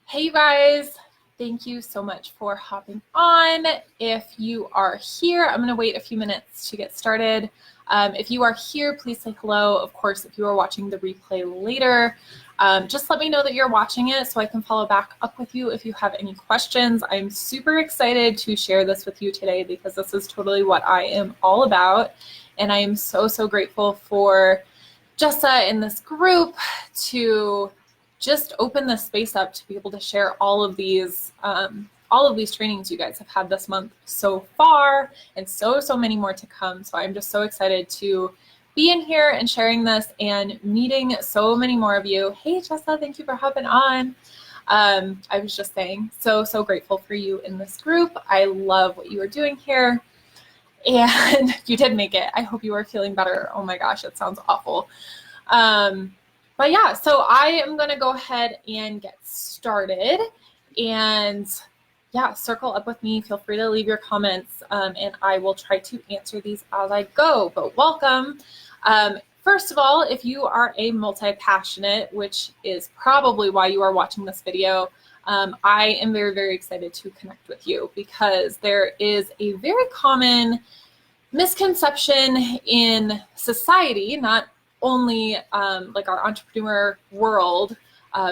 Hey you guys, thank you so much for hopping on. If you are here, I'm gonna wait a few minutes to get started. If you are here, please say hello. Of course, if you are watching the replay later, just let me know that you're watching it so I can follow back up with you if you have any questions. I'm super excited to share this with you today because this is totally what I am all about. And I am so grateful for Jessa in this group to just open the space up to be able to share all of these trainings you guys have had this month so far, and so many more to come. So I'm just so excited to be in here and sharing this and meeting so many more of you. Hey Jessa, thank you for hopping on. I was just saying, so grateful for you in this group. I love what you are doing here. And you did make it. I hope you are feeling better. Oh my gosh, it sounds awful. But yeah, so I am going to go ahead and get started, and yeah, circle up with me. Feel free to leave your comments, and I will try to answer these as I go. But welcome. First of all, if you are a multi-passionate, which is probably why you are watching this video, I am very excited to connect with you because there is a very common misconception in society, not only like our entrepreneur world,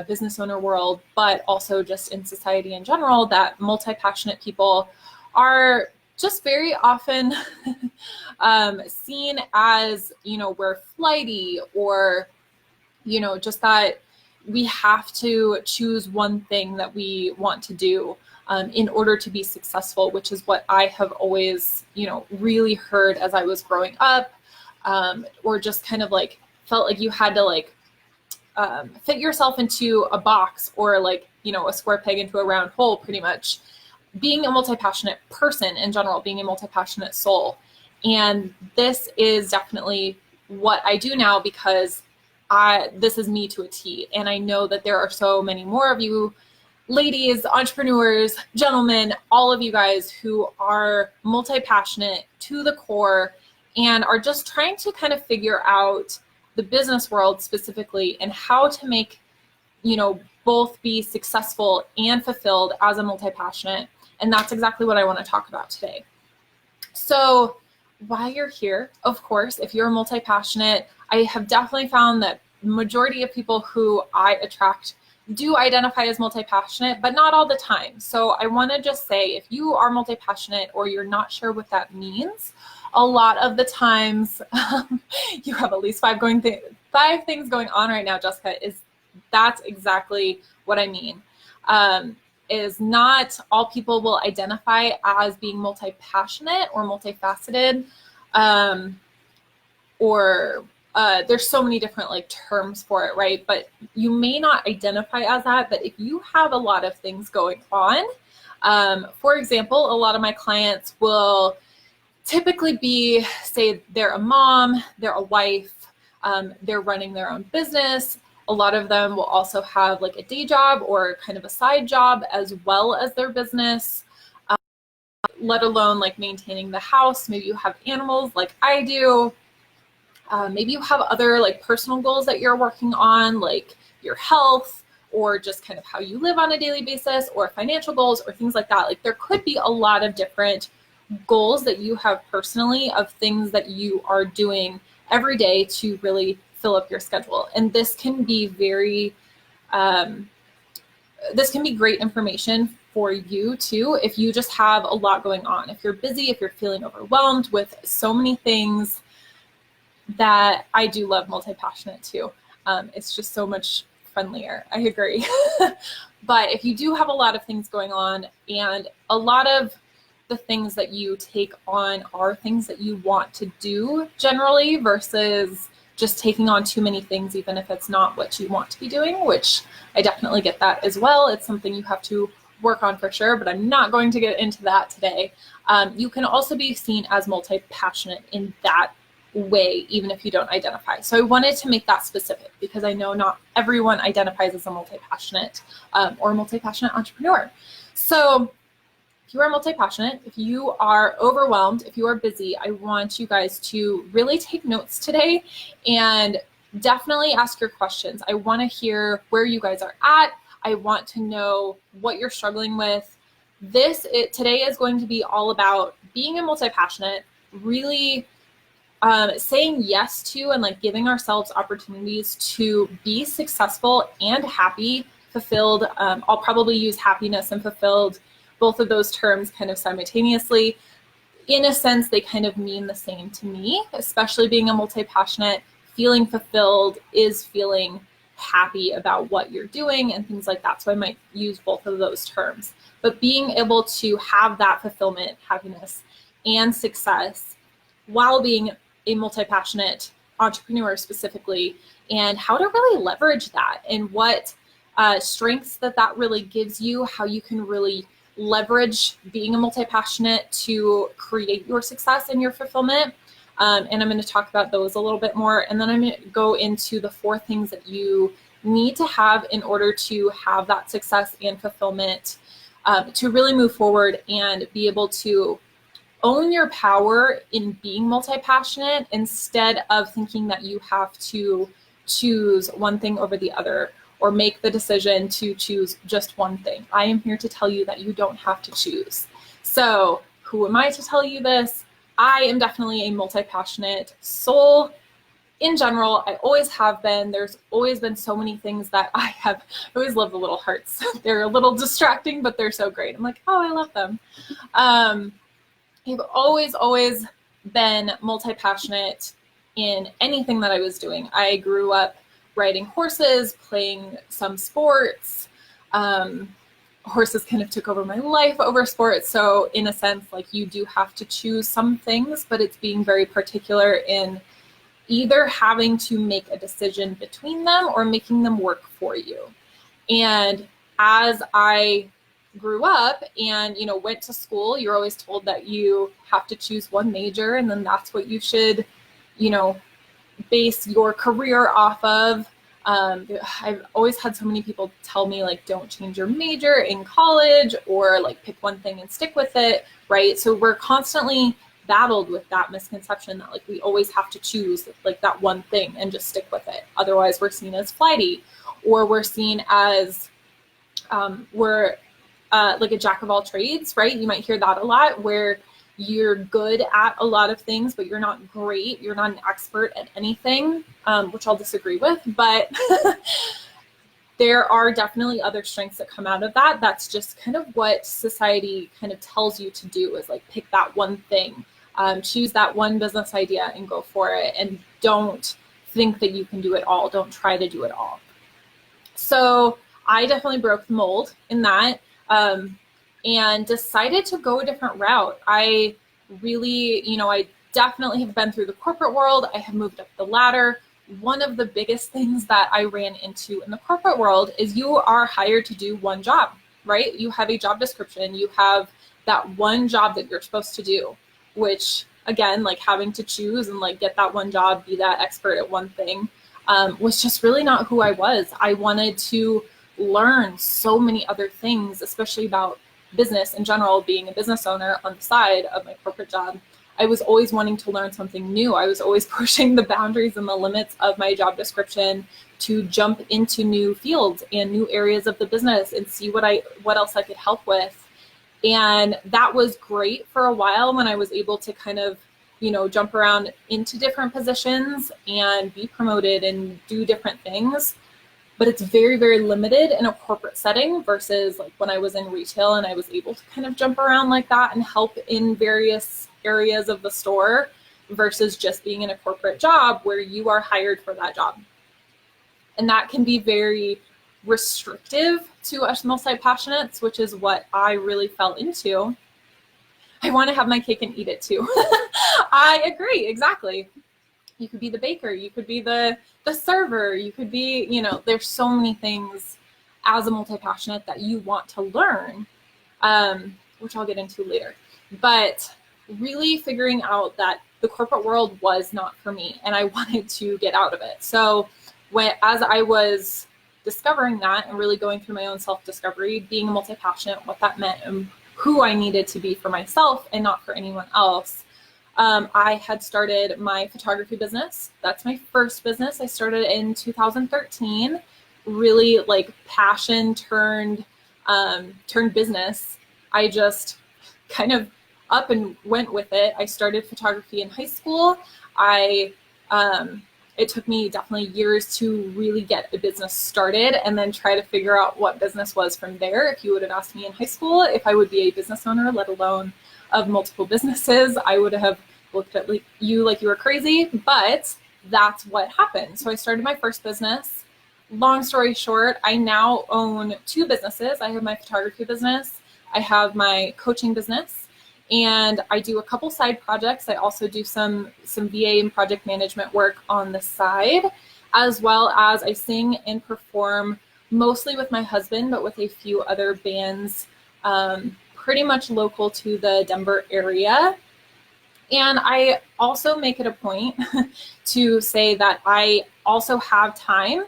business owner world, but also just in society in general, that multi-passionate people are just very often seen as, we're flighty, or, just that we have to choose one thing that we want to do in order to be successful, which is what I have always, really heard as I was growing up, or just kind of like felt like you had to like fit yourself into a box, or like, a square peg into a round hole, pretty much. Being a multi-passionate person in general, being a multi-passionate soul. And this is definitely what I do now because this is me to a T. And I know that there are so many more of you ladies, entrepreneurs, gentlemen, all of you guys who are multi-passionate to the core and are just trying to kind of figure out the business world specifically and how to make, both be successful and fulfilled as a multi-passionate. And that's exactly what I want to talk about today. So while you're here, of course, if you're multi-passionate, I have definitely found that majority of people who I attract do identify as multi-passionate, but not all the time. So I want to just say, if you are multi-passionate or you're not sure what that means, a lot of the times you have at least five things going on right now, Jessica, that's exactly what I mean. Is not all people will identify as being multi-passionate or multifaceted, or there's so many different like terms for it, right? But you may not identify as that, but if you have a lot of things going on, for example, a lot of my clients will typically be, say they're a mom, they're a wife, they're running their own business. A lot of them will also have like a day job or kind of a side job as well as their business, let alone like maintaining the house. Maybe you have animals like I do. Maybe you have other like personal goals that you're working on, like your health, or just kind of how you live on a daily basis, or financial goals, or things like that. Like there could be a lot of different goals that you have personally of things that you are doing every day to really fill up your schedule. And this can be great information for you too, if you just have a lot going on. If you're busy, if you're feeling overwhelmed with so many things, that I do love multi-passionate too. It's just so much friendlier. I agree. But if you do have a lot of things going on, and a lot of the things that you take on are things that you want to do generally, versus just taking on too many things, even if it's not what you want to be doing, which I definitely get that as well. It's something you have to work on for sure, but I'm not going to get into that today. You can also be seen as multi-passionate in that way, even if you don't identify. So I wanted to make that specific because I know not everyone identifies as a multi-passionate or multi-passionate entrepreneur. So if you are multi-passionate, if you are overwhelmed, if you are busy, I want you guys to really take notes today and definitely ask your questions. I want to hear where you guys are at. I want to know what you're struggling with. Today is going to be all about being a multi-passionate, really saying yes to and like giving ourselves opportunities to be successful and happy, fulfilled. I'll probably use happiness and fulfilled, both of those terms kind of simultaneously. In a sense, they kind of mean the same to me, especially being a multi-passionate. Feeling fulfilled is feeling happy about what you're doing and things like that. So I might use both of those terms. But being able to have that fulfillment, happiness, and success while being a multi-passionate entrepreneur specifically, and how to really leverage that and what strengths that really gives you, how you can really leverage being a multi-passionate to create your success and your fulfillment. And I'm going to talk about those a little bit more. And then I'm going to go into the 4 things that you need to have in order to have that success and fulfillment, to really move forward and be able to own your power in being multi-passionate, instead of thinking that you have to choose one thing over the other or make the decision to choose just one thing. I am here to tell you that you don't have to choose. So who am I to tell you this? I am definitely a multi-passionate soul. In general, I always have been. There's always been so many things that I always love the little hearts. They're a little distracting, but they're so great. I'm like, oh, I love them. I've always been multi-passionate in anything that I was doing. I grew up riding horses, playing some sports. Horses kind of took over my life over sports. So in a sense, like, you do have to choose some things, but it's being very particular in either having to make a decision between them or making them work for you. And as I grew up and, went to school, you're always told that you have to choose one major, and then that's what you should, base your career off of. I've always had so many people tell me, like, don't change your major in college, or like pick one thing and stick with it, right? So we're constantly battled with that misconception that, like, we always have to choose like that one thing and just stick with it. Otherwise we're seen as flighty, or we're seen as like a jack of all trades, right? You might hear that a lot, where you're good at a lot of things, but you're not great. You're not an expert at anything, which I'll disagree with. But there are definitely other strengths that come out of that. That's just kind of what society kind of tells you to do, is like pick that one thing, choose that one business idea and go for it. And don't think that you can do it all. Don't try to do it all. So I definitely broke the mold in that. And decided to go a different route. I really, I definitely have been through the corporate world. I have moved up the ladder. One of the biggest things that I ran into in the corporate world is you are hired to do one job, right? You have a job description. You have that one job that you're supposed to do, which, again, like, having to choose and like get that one job, be that expert at one thing, was just really not who I was. I wanted to learn so many other things, especially about business in general. Being a business owner on the side of my corporate job, I was always wanting to learn something new. I was always pushing the boundaries and the limits of my job description to jump into new fields and new areas of the business and see what else I could help with. And that was great for a while, when I was able to kind of, jump around into different positions and be promoted and do different things. But it's very, very limited in a corporate setting versus like when I was in retail and I was able to kind of jump around like that and help in various areas of the store, versus just being in a corporate job where you are hired for that job. And that can be very restrictive to us multi-passionates, which is what I really fell into. I want to have my cake and eat it too. I agree, exactly. You could be the baker, you could be the server, you could be, there's so many things as a multi-passionate that you want to learn, which I'll get into later. But really figuring out that the corporate world was not for me and I wanted to get out of it. So as I was discovering that and really going through my own self-discovery, being a multi-passionate, what that meant and who I needed to be for myself and not for anyone else, I had started my photography business. That's my first business. I started in 2013. really like passion turned business. I just kind of up and went with it. I started photography in high school. It took me definitely years to really get a business started and then try to figure out what business was from there. If you would have asked me in high school if I would be a business owner, let alone of multiple businesses, I would have looked at you like you were crazy, but that's what happened. So I started my first business. Long story short, I now own 2 businesses. I have my photography business, I have my coaching business, and I do a couple side projects. I also do some VA and project management work on the side, as well as I sing and perform mostly with my husband, but with a few other bands, pretty much local to the Denver area. And I also make it a point to say that I also have time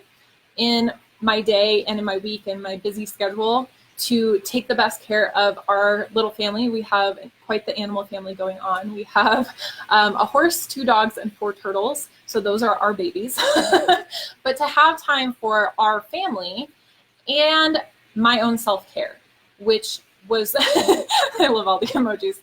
in my day and in my week and my busy schedule to take the best care of our little family. We have quite the animal family going on. We have a horse, 2 dogs, and 4 turtles. So those are our babies. But to have time for our family and my own self-care, which was, I love all the emojis,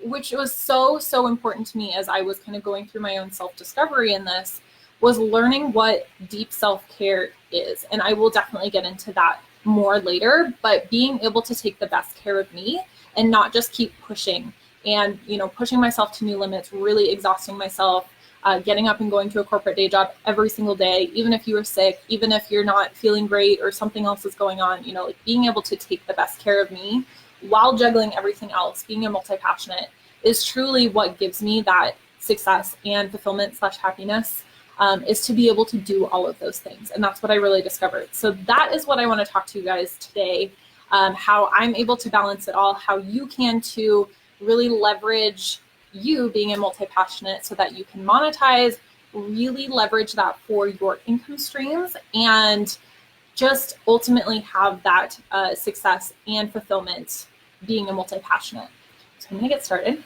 which was so important to me as I was kind of going through my own self-discovery in this, was learning what deep self-care is. And I will definitely get into that more later, but being able to take the best care of me and not just keep pushing and, pushing myself to new limits, really exhausting myself, getting up and going to a corporate day job every single day, even if you are sick, even if you're not feeling great or something else is going on, like being able to take the best care of me while juggling everything else, being a multi-passionate is truly what gives me that success and fulfillment/happiness. Is to be able to do all of those things. And that's what I really discovered. So that is what I want to talk to you guys today, how I'm able to balance it all, how you can too really leverage you being a multi-passionate so that you can monetize, really leverage that for your income streams, and just ultimately have that success and fulfillment being a multi-passionate. So I'm going to get started.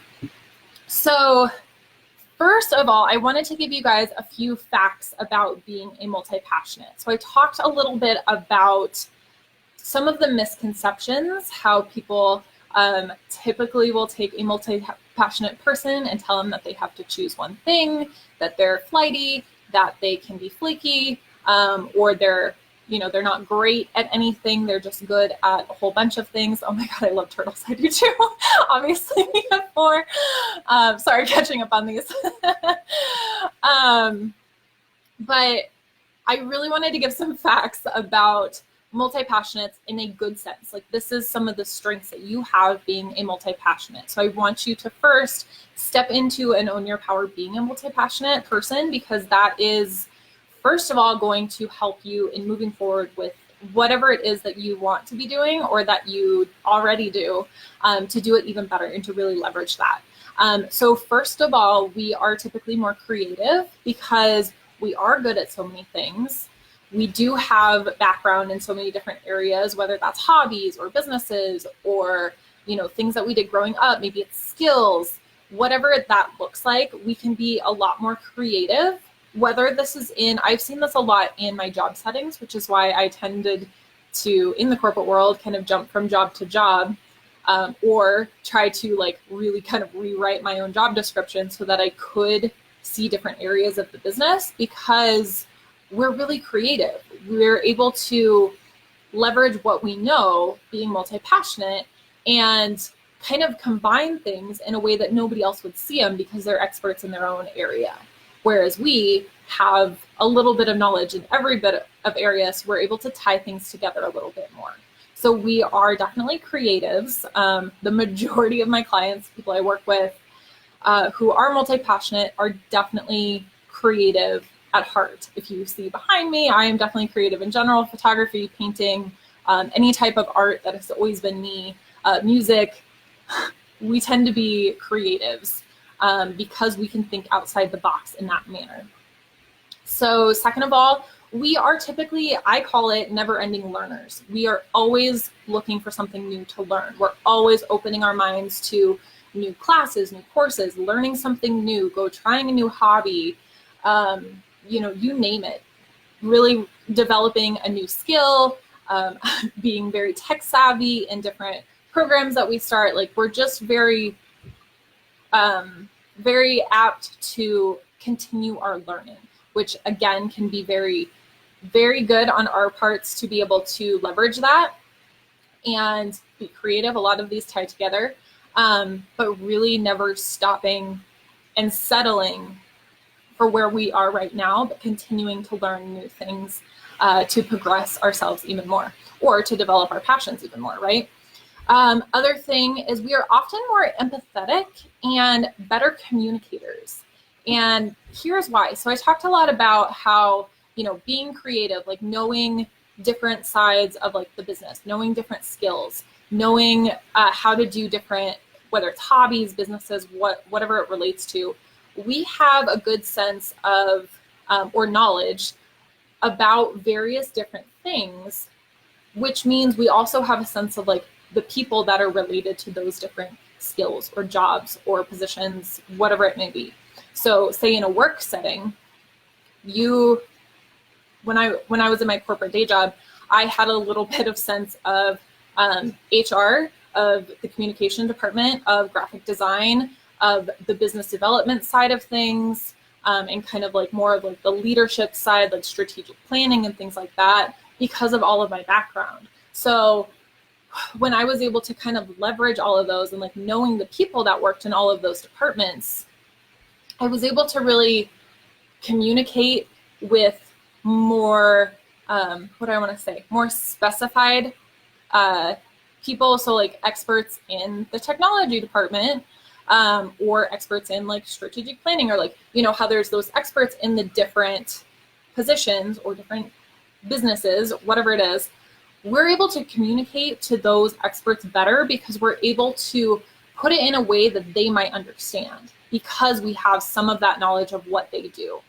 So first of all, I wanted to give you guys a few facts about being a multi-passionate. So I talked a little bit about some of the misconceptions, how people typically will take a multi-passionate person and tell them that they have to choose one thing, that they're flighty, that they can be flaky, or they're not great at anything. They're just good at a whole bunch of things. Oh my God, I love turtles. I do too. Obviously, we have 4. Sorry, catching up on these. But I really wanted to give some facts about multi-passionates in a good sense. Like, this is some of the strengths that you have being a multi-passionate. So I want you to first step into and own your power being a multi-passionate person, because that is, first of all, going to help you in moving forward with whatever it is that you want to be doing or that you already do, to do it even better and to really leverage that. So first of all, we are typically more creative because we are good at so many things. We do have background in so many different areas, whether that's hobbies or businesses or, things that we did growing up, maybe it's skills, whatever that looks like, we can be a lot more creative. Whether this is I've seen this a lot in my job settings, which is why I tended to, in the corporate world, kind of jump from job to job, or try to really kind of rewrite my own job description so that I could see different areas of the business, because we're really creative. We're able to leverage what we know being multi-passionate and kind of combine things in a way that nobody else would see them because they're experts in their own area. Whereas we have a little bit of knowledge in every bit of areas, so we're able to tie things together a little bit more. So we are definitely creatives. The majority of my clients, people I work with who are multi-passionate, are definitely creative at heart. If you see behind me, I am definitely creative in general, photography, painting, any type of art. That has always been me. Music, we tend to be creatives. Because we can think outside the box in that manner. So second of all, we are typically, I call it never-ending learners. We are always looking for something new to learn. We're always opening our minds to new classes, new courses, learning something new, trying a new hobby, you name it. really developing a new skill, being very tech savvy in different programs that we start. Like we're just very, very apt to continue our learning, which again can be very, very good on our parts to be able to leverage that and be creative. A lot of these tie together, but really never stopping and settling for where we are right now, but continuing to learn new things to progress ourselves even more, or to develop our passions even more, right? Other thing is we are often more empathetic and better communicators. And here's why. So I talked a lot about how, you know, being creative, like knowing different sides of like the business, knowing different skills, knowing how to do different, whether it's hobbies, businesses, whatever it relates to, we have a good sense of or knowledge about various different things, which means we also have a sense of like the people that are related to those different skills or jobs or positions, whatever it may be. So say in a work setting, when I was in my corporate day job, I had a little bit of sense of HR, of the communication department, of graphic design, of the business development side of things, and kind of like more of like the leadership side, like strategic planning and things like that, because of all of my background. So when I was able to kind of leverage all of those and like knowing the people that worked in all of those departments, I was able to really communicate with more, what do I want to say, more specified people. So like experts in the technology department, or experts in like strategic planning, or like, you know, how there's those experts in the different positions or different businesses, whatever it is. We're able to communicate to those experts better because we're able to put it in a way that they might understand, because we have some of that knowledge of what they do.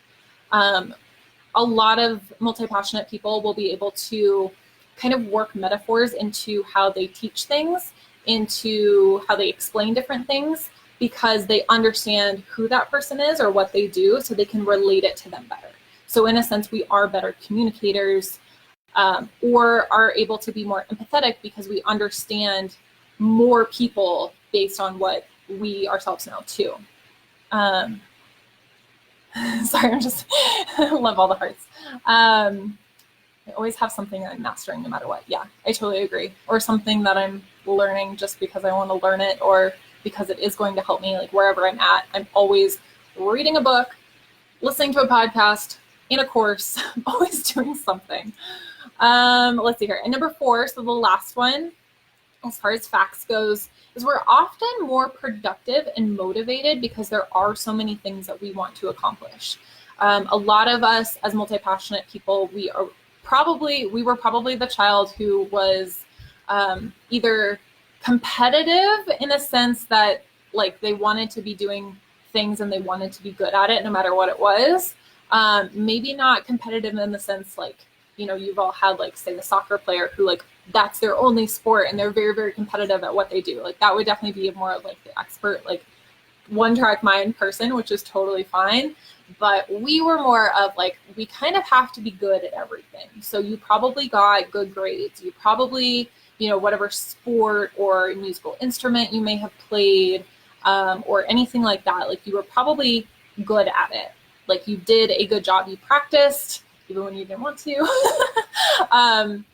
A lot of multi-passionate people will be able to kind of work metaphors into how they teach things, into how they explain different things, because they understand who that person is or what they do, so they can relate it to them better. So in a sense, we are better communicators, or are able to be more empathetic because we understand more people based on what we ourselves know too. Sorry, I'm just, I love all the hearts. I always have something I'm mastering no matter what. Yeah, I totally agree. Or something that I'm learning just because I want to learn it, or because it is going to help me like wherever I'm at. I'm always reading a book, listening to a podcast, in a course, I'm always doing something. Let's see here. And number 4, so the last one, as far as facts goes, is we're often more productive and motivated because there are so many things that we want to accomplish. A lot of us as multi-passionate people, we were probably the child who was either competitive in a sense that like they wanted to be doing things and they wanted to be good at it no matter what it was. Maybe not competitive in the sense like, you know, you've all had like, say, the soccer player who like that's their only sport and they're very, very competitive at what they do. Like that would definitely be more of like the expert, like one-track mind person, which is totally fine. But we were more of like, we kind of have to be good at everything. So you probably got good grades. You probably, you know, whatever sport or musical instrument you may have played, or anything like that. Like you were probably good at it. Like you did a good job. You practiced even when you didn't want to.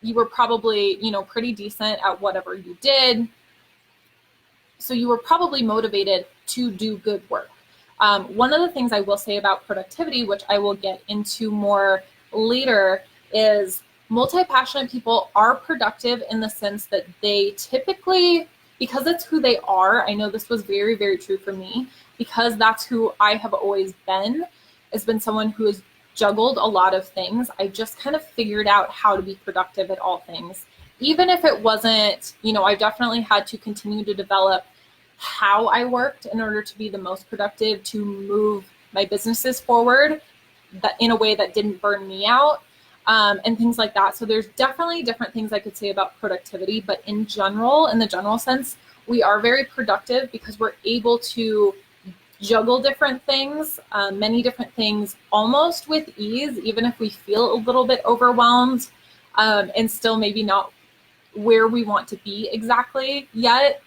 You were probably, you know, pretty decent at whatever you did. So you were probably motivated to do good work. One of the things I will say about productivity, which I will get into more later, is multi-passionate people are productive in the sense that they typically, because it's who they are, I know this was very, very true for me, because that's who I have always been, has been someone who has juggled a lot of things. I just kind of figured out how to be productive at all things. Even if it wasn't, you know, I definitely had to continue to develop how I worked in order to be the most productive, to move my businesses forward that in a way that didn't burn me out, and things like that. So there's definitely different things I could say about productivity, but in general, in the general sense, we are very productive because we're able to juggle different things, many different things, almost with ease, even if we feel a little bit overwhelmed, and still maybe not where we want to be exactly yet,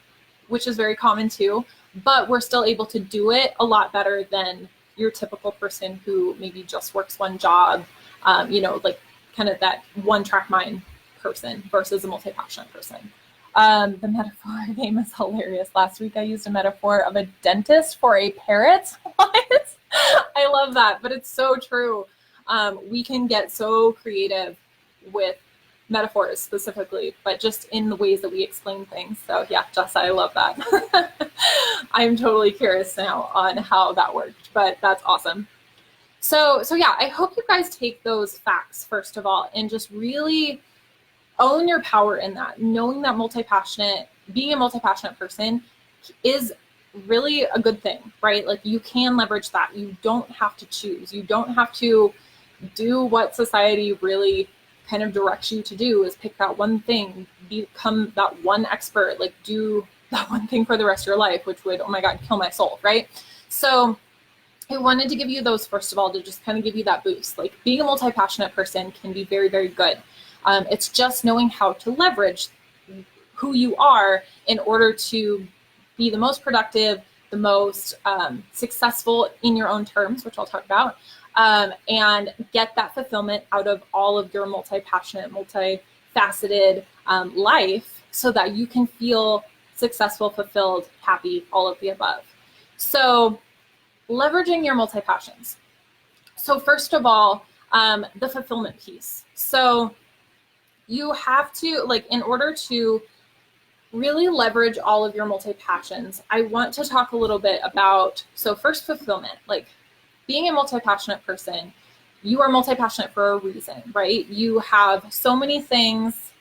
which is very common too, but we're still able to do it a lot better than your typical person who maybe just works one job, like kind of that one-track mind person versus a multi-passionate person. The metaphor game is hilarious. Last week I used a metaphor of a dentist for a parrot. What? I love that, but it's so true. We can get so creative with metaphors specifically, but just in the ways that we explain things. So yeah, Jess, I love that. I'm totally curious now on how that worked, but that's awesome. So yeah, I hope you guys take those facts first of all and just really own your power in that, knowing that being a multi-passionate person is really a good thing, right? Like you can leverage that. You don't have to choose. You don't have to do what society really kind of directs you to do, is pick that one thing, become that one expert, like do that one thing for the rest of your life, which would, oh my God, kill my soul, right? So I wanted to give you those first of all, to just kind of give you that boost. Like being a multi-passionate person can be very, very good. It's just knowing how to leverage who you are in order to be the most productive, the most successful in your own terms, which I'll talk about, and get that fulfillment out of all of your multi-passionate, multifaceted life so that you can feel successful, fulfilled, happy, all of the above. So leveraging your multi-passions. So first of all, the fulfillment piece. So you have to, like, in order to really leverage all of your multi-passions, I want to talk a little bit about, so first, fulfillment. Like being a multi-passionate person, you are multi-passionate for a reason, right? You have so many things,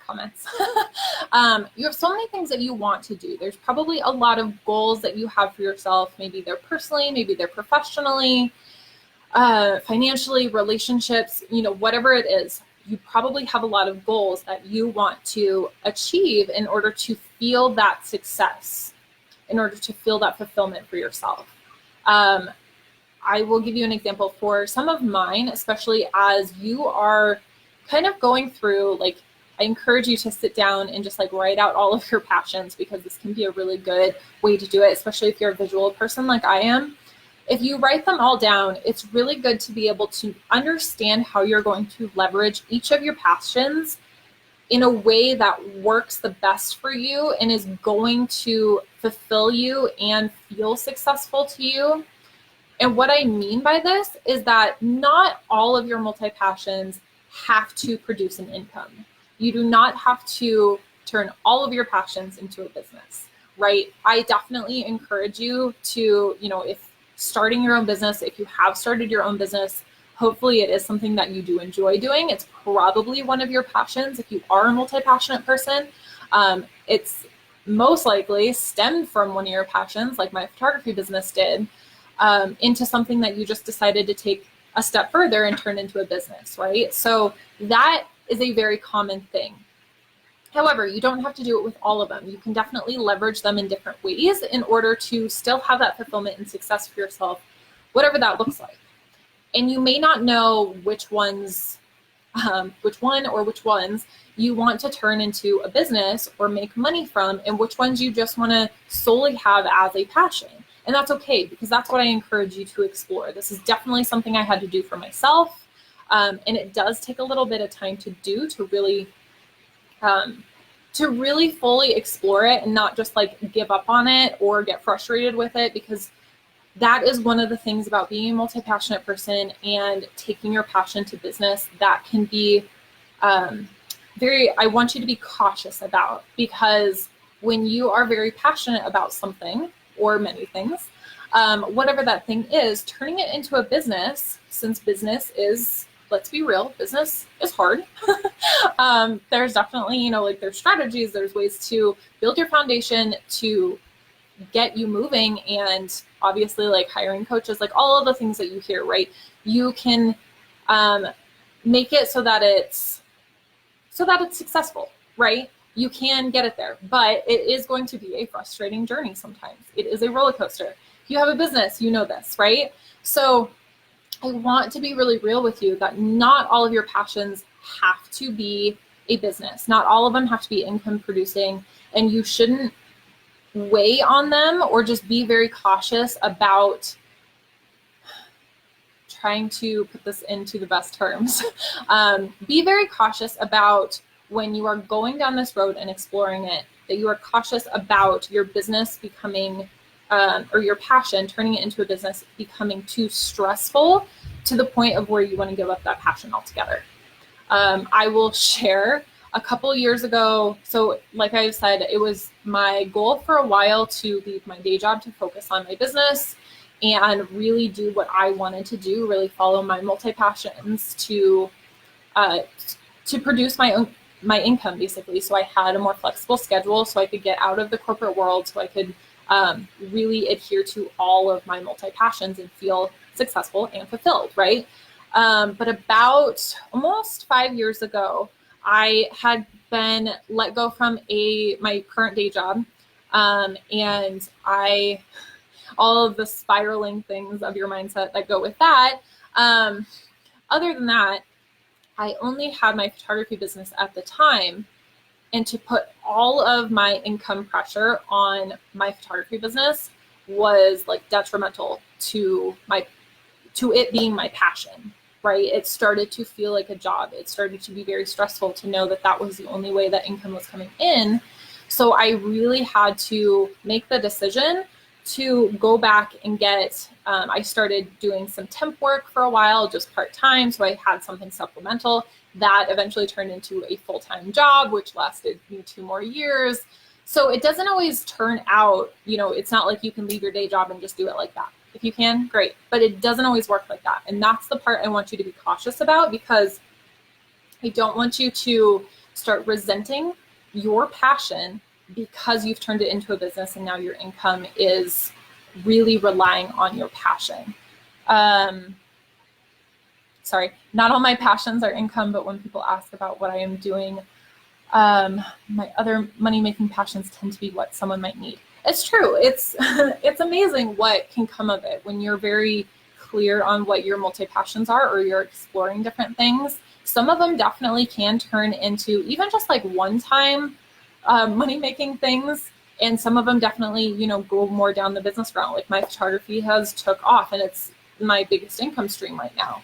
comments. You have so many things that you want to do. There's probably a lot of goals that you have for yourself. Maybe they're personally, maybe they're professionally, financially, relationships, whatever it is. You probably have a lot of goals that you want to achieve in order to feel that success, in order to feel that fulfillment for yourself. I will give you an example for some of mine, especially as you are kind of going through, like, I encourage you to sit down and just like write out all of your passions, because this can be a really good way to do it, especially if you're a visual person like I am. If you write them all down, it's really good to be able to understand how you're going to leverage each of your passions in a way that works the best for you and is going to fulfill you and feel successful to you. And what I mean by this is that not all of your multi-passions have to produce an income. You do not have to turn all of your passions into a business, right? I definitely encourage you to, if starting your own business, if you have started your own business, hopefully it is something that you do enjoy doing. It's probably one of your passions. If you are a multi-passionate person, it's most likely stemmed from one of your passions, like my photography business did, into something that you just decided to take a step further and turn into a business, right? So that is a very common thing. However, you don't have to do it with all of them. You can definitely leverage them in different ways in order to still have that fulfillment and success for yourself, whatever that looks like. And you may not know which one or which ones you want to turn into a business or make money from, and which ones you just want to solely have as a passion. And that's okay, because that's what I encourage you to explore. This is definitely something I had to do for myself. And it does take a little bit of time to do, to really fully explore it and not just like give up on it or get frustrated with it, because that is one of the things about being a multi-passionate person and taking your passion to business that can be I want you to be cautious about, because when you are very passionate about something or many things, whatever that thing is, turning it into a business, since business is, let's be real, business is hard. There's definitely, there's strategies, there's ways to build your foundation to get you moving, and obviously like hiring coaches, like all of the things that you hear, right? You can make it so that it's successful, right? You can get it there, but it is going to be a frustrating journey sometimes. It is a roller coaster. If you have a business, you know this, right? So I want to be really real with you that not all of your passions have to be a business. Not all of them have to be income producing, and you shouldn't weigh on them or just be very cautious about trying to put this into the best terms. Be very cautious about when you are going down this road and exploring it, that you are cautious about your business becoming, or your passion, turning it into a business, becoming too stressful to the point of where you want to give up that passion altogether. I will share a couple years ago. So like I said, it was my goal for a while to leave my day job to focus on my business and really do what I wanted to do, really follow my multi-passions to produce my income, basically. So I had a more flexible schedule so I could get out of the corporate world, so I could really adhere to all of my multi-passions and feel successful and fulfilled, right? But about almost 5 years ago, I had been let go from my current day job, and all of the spiraling things of your mindset that go with that. Other than that, I only had my photography business at the time, and to put all of my income pressure on my photography business was like detrimental to it being my passion, right? It started to feel like a job. It started to be very stressful to know that that was the only way that income was coming in. So I really had to make the decision to go back and I started doing some temp work for a while, just part-time. So I had something supplemental that eventually turned into a full-time job, which lasted me 2 more years. So it doesn't always turn out, it's not like you can leave your day job and just do it like that. If you can, great, but it doesn't always work like that. And that's the part I want you to be cautious about, because I don't want you to start resenting your passion because you've turned it into a business and now your income is really relying on your passion. Sorry, not all my passions are income, but when people ask about what I am doing, my other money-making passions tend to be what someone might need. It's true. It's amazing what can come of it when you're very clear on what your multi-passions are, or you're exploring different things. Some of them definitely can turn into even just like one-time money-making things, and some of them definitely, go more down the business route. Like my photography has took off, and it's my biggest income stream right now.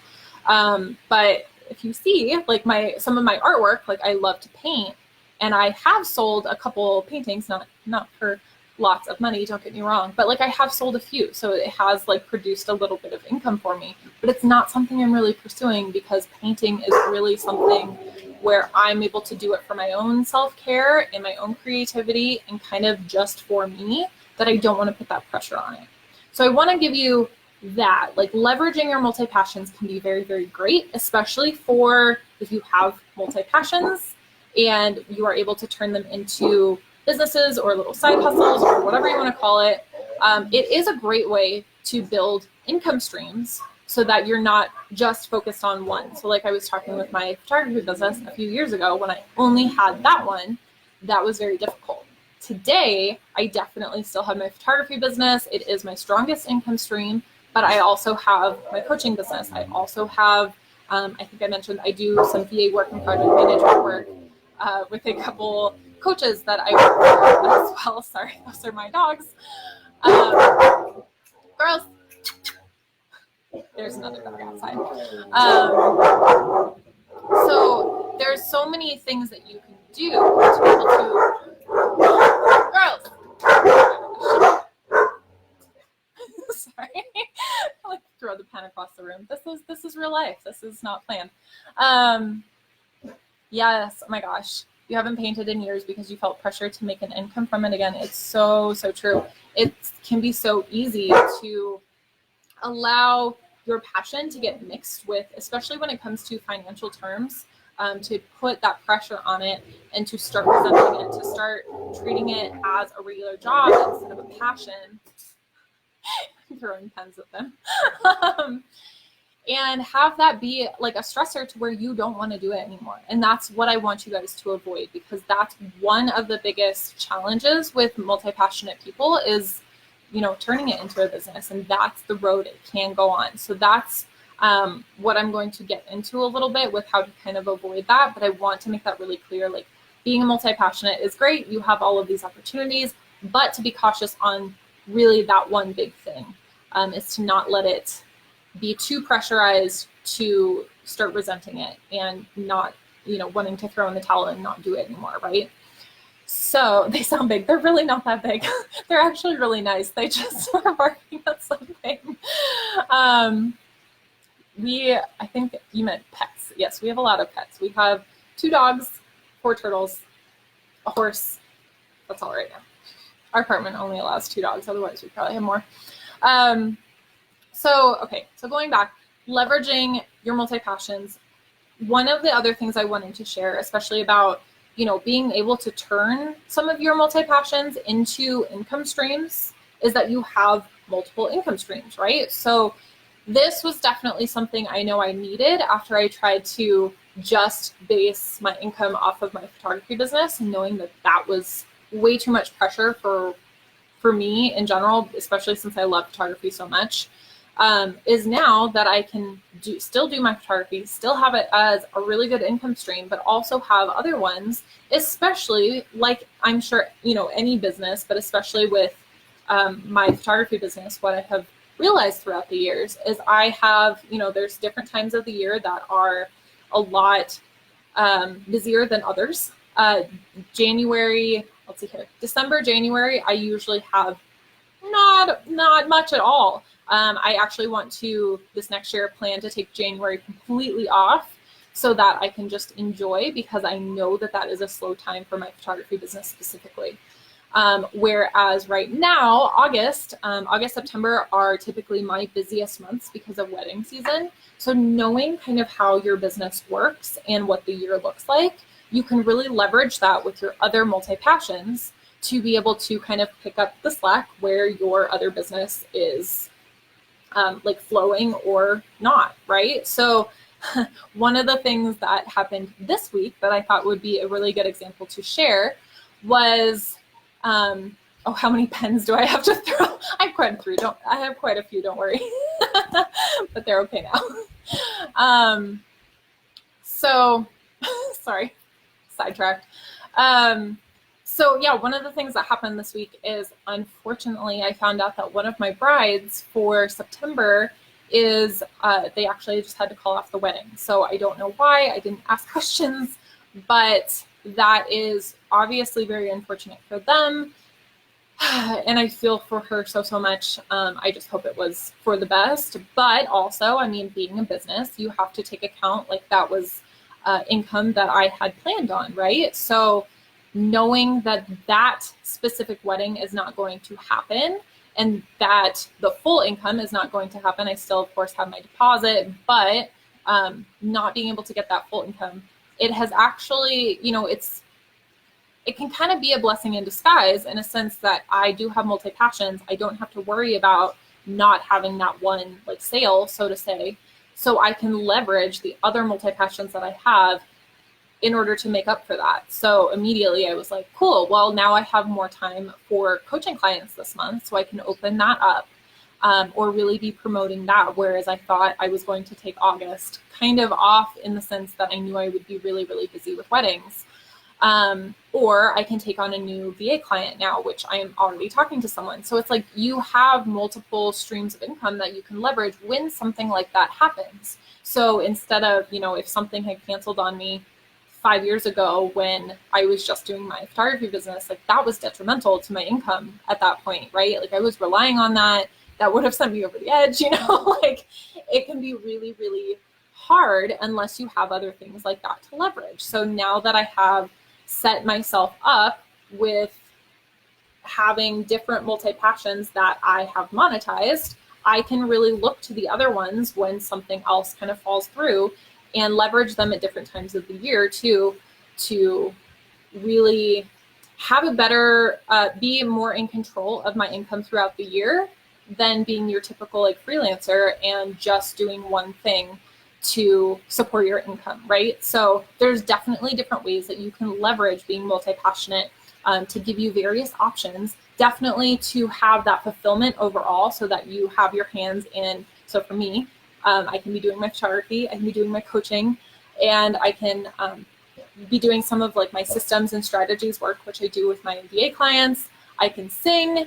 But if you see, like some of my artwork, like I love to paint, and I have sold a couple paintings, not for lots of money, don't get me wrong, but like I have sold a few, so it has like produced a little bit of income for me, but it's not something I'm really pursuing, because painting is really something where I'm able to do it for my own self-care and my own creativity and kind of just for me, that I don't want to put that pressure on it. So I want to give you that, like leveraging your multi-passions can be very, very great, especially for if you have multi-passions and you are able to turn them into businesses or little side hustles or whatever you want to call it. It is a great way to build income streams so that you're not just focused on one. So like I was talking with my photography business a few years ago, when I only had that one, that was very difficult. Today, I definitely still have my photography business. It is my strongest income stream, but I also have my coaching business. I also have, I think I mentioned, I do some VA work and project management work with a couple coaches that I work with as well. Sorry, those are my dogs. Girls, there's another dog outside. So there's so many things that you can do to be able to, girls. Sorry, I like throw the pen across the room. This is real life. This is not planned. Yes, oh my gosh. You haven't painted in years because you felt pressure to make an income from it again. It's so true. It can be so easy to allow your passion to get mixed with, especially when it comes to financial terms, to put that pressure on it and to start resenting it, to start treating it as a regular job instead of a passion. I'm throwing pens at them. and have that be like a stressor to where you don't want to do it anymore. And that's what I want you guys to avoid, because that's one of the biggest challenges with multi-passionate people is, you know, turning it into a business, and that's the road it can go on. So that's what I'm going to get into a little bit with how to kind of avoid that. But I want to make that really clear. Like, being a multi-passionate is great. You have all of these opportunities, but to be cautious on really that one big thing is to not let it be too pressurized to start resenting it and not, you know, wanting to throw in the towel and not do it anymore, right? So they sound big. They're really not that big. They're actually really nice. They just are barking at something. I think you meant pets. Yes, we have a lot of pets. We have 2 dogs, 4 turtles, a horse. That's all right now. Our apartment only allows 2 dogs. Otherwise, we probably have more. So going back, leveraging your multi-passions. One of the other things I wanted to share, especially about, you know, being able to turn some of your multi-passions into income streams, is that you have multiple income streams, right? So this was definitely something I know I needed after I tried to just base my income off of my photography business, and knowing that that was way too much pressure for me in general, especially since I love photography so much, is now that I can still do my photography, still have it as a really good income stream, but also have other ones, especially like, I'm sure, you know, any business, but especially with my photography business, what I have realized throughout the years is I have, you know, there's different times of the year that are a lot busier than others. January, let's see here, December, January, I usually have not much at all. I actually want to, this next year, plan to take January completely off so that I can just enjoy, because I know that that is a slow time for my photography business specifically. Whereas right now, August, September are typically my busiest months because of wedding season. So knowing kind of how your business works and what the year looks like, you can really leverage that with your other multi-passions to be able to kind of pick up the slack where your other business is like flowing or not, right? So one of the things that happened this week that I thought would be a really good example to share was, oh, how many pens do I have to throw? I have quite a few, don't worry, but they're okay now. So sorry, sidetracked. So yeah, one of the things that happened this week is, unfortunately, I found out that one of my brides for September is, they actually just had to call off the wedding. So I don't know why, I didn't ask questions, but that is obviously very unfortunate for them. And I feel for her so much. I just hope it was for the best. But also, I mean, being a business, you have to take account, like, that was income that I had planned on, right? So knowing that that specific wedding is not going to happen and that the full income is not going to happen, I still, of course, have my deposit, but not being able to get that full income, it has actually, you know, it can kind of be a blessing in disguise, in a sense that I do have multi-passions. I don't have to worry about not having that one, like, sale, so to say. So I can leverage the other multi-passions that I have in order to make up for that. So immediately I was like, cool, well, now I have more time for coaching clients this month, so I can open that up, or really be promoting that. Whereas I thought I was going to take August kind of off, in the sense that I knew I would be really, really busy with weddings. Or I can take on a new VA client now, which I am already talking to someone. So it's like, you have multiple streams of income that you can leverage when something like that happens. So instead of, you know, if something had canceled on me 5 years ago when I was just doing my photography business, like, that was detrimental to my income at that point, right? Like, I was relying on that. That would have sent me over the edge, you know, like, it can be really, really hard unless you have other things like that to leverage. So now that I have set myself up with having different multi-passions that I have monetized, I can really look to the other ones when something else kind of falls through, and leverage them at different times of the year to really have a better, be more in control of my income throughout the year, than being your typical like freelancer and just doing one thing to support your income, right? So there's definitely different ways that you can leverage being multi-passionate to give you various options, definitely to have that fulfillment overall so that you have your hands in. So for me, I can be doing my photography, I can be doing my coaching, and I can be doing some of like my systems and strategies work, which I do with my MBA clients. I can sing,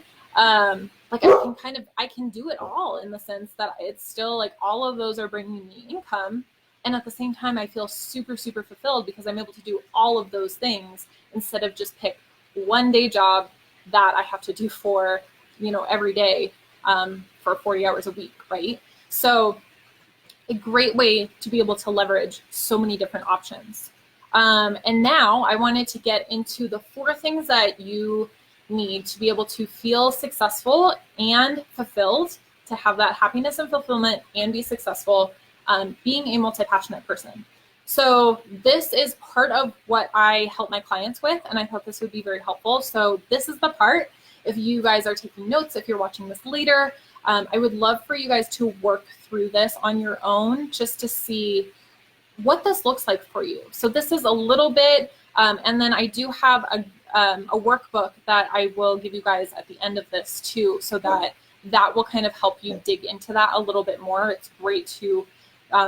like I can do it all in the sense that it's still like all of those are bringing me income. And at the same time, I feel super, super fulfilled because I'm able to do all of those things instead of just pick one day job that I have to do for, every day for 40 hours a week, right? So a great way to be able to leverage so many different options. And now I wanted to get into the 4 things that you need to be able to feel successful and fulfilled, to have that happiness and fulfillment and be successful, being a multi-passionate person. So this is part of what I help my clients with, and I thought this would be very helpful. So this is the part, if you guys are taking notes, if you're watching this later, I would love for you guys to work through this on your own just to see what this looks like for you. So this is a little bit, and then I do have a workbook that I will give you guys at the end of this too, so that will kind of help you dig into that a little bit more. It's great to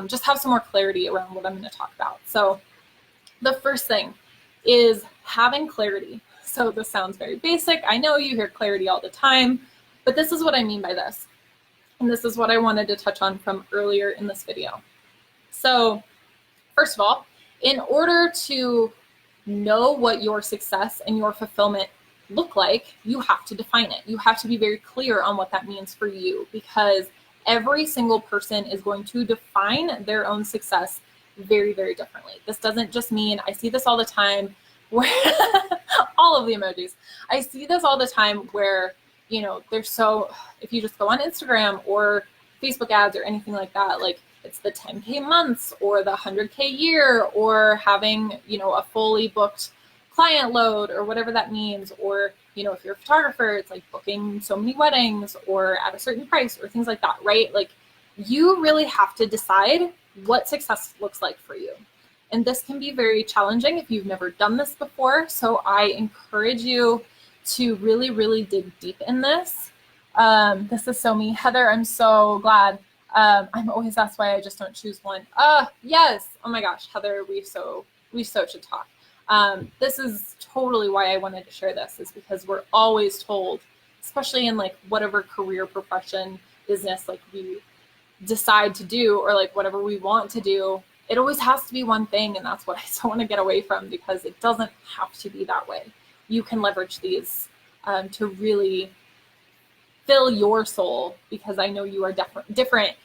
just have some more clarity around what I'm going to talk about. So the first thing is having clarity. So this sounds very basic. I know you hear clarity all the time, but this is what I mean by this. And this is what I wanted to touch on from earlier in this video. So first of all, in order to know what your success and your fulfillment look like, you have to define it. You have to be very clear on what that means for you, because every single person is going to define their own success very, very differently. This doesn't just mean, I see this all the time where all of the emojis, I see this all the time where, there's if you just go on Instagram or Facebook ads or anything like that, like it's the 10K months or the 100K year or having, a fully booked client load or whatever that means. Or, if you're a photographer, it's like booking so many weddings or at a certain price or things like that, right? Like you really have to decide what success looks like for you. And this can be very challenging if you've never done this before. So I encourage you to really, really dig deep in this. This is so me. Heather, I'm so glad. I'm always asked why I just don't choose one. Yes. Oh my gosh, Heather, we so should talk. This is totally why I wanted to share this, is because we're always told, especially in like whatever career, profession, business, like we decide to do, or like whatever we want to do, it always has to be one thing. And that's what I so want to get away from, because it doesn't have to be that way. You can leverage these to really fill your soul, because I know you are different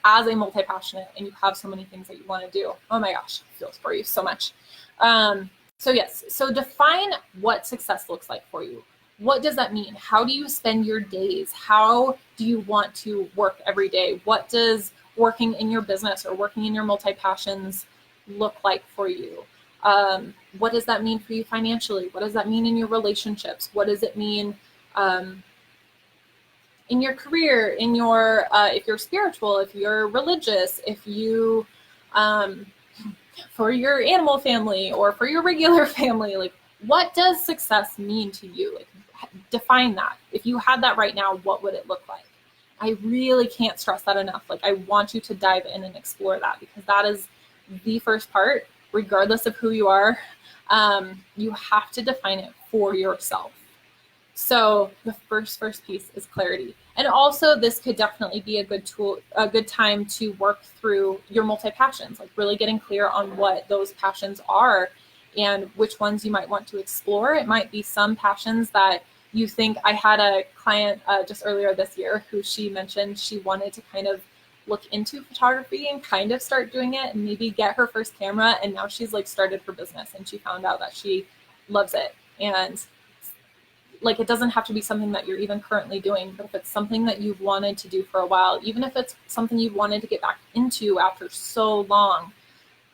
as a multi-passionate, and you have so many things that you want to do. Oh my gosh, it feels for you so much. So yes, so define what success looks like for you. What does that mean? How do you spend your days? How do you want to work every day? What does working in your business or working in your multi-passions look like for you? What does that mean for you financially? What does that mean in your relationships? What does it mean in your career, in your, if you're spiritual, if you're religious, if you, for your animal family or for your regular family, like what does success mean to you? Like define that. If you had that right now, what would it look like? I really can't stress that enough. Like I want you to dive in and explore that, because that is the first part, regardless of who you are. You have to define it for yourself. So the first piece is clarity. And also this could definitely be a good tool, a good time to work through your multi-passions, like really getting clear on what those passions are and which ones you might want to explore. It might be some passions that you think, I had a client just earlier this year who she mentioned she wanted to kind of look into photography and kind of start doing it and maybe get her first camera. And now she's like started her business and she found out that she loves it. And like, it doesn't have to be something that you're even currently doing, but if it's something that you've wanted to do for a while, even if it's something you've wanted to get back into after so long,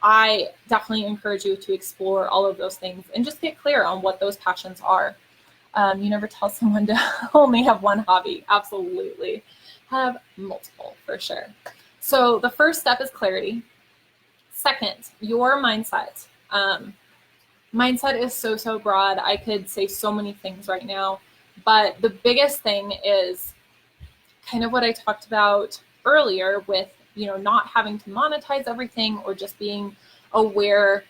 I definitely encourage you to explore all of those things and just get clear on what those passions are. You never tell someone to only have one hobby. Absolutely. Have multiple for sure. So the first step is clarity. Second, your mindset. Mindset is so broad. I could say so many things right now, but the biggest thing is kind of what I talked about earlier with, not having to monetize everything, or just being aware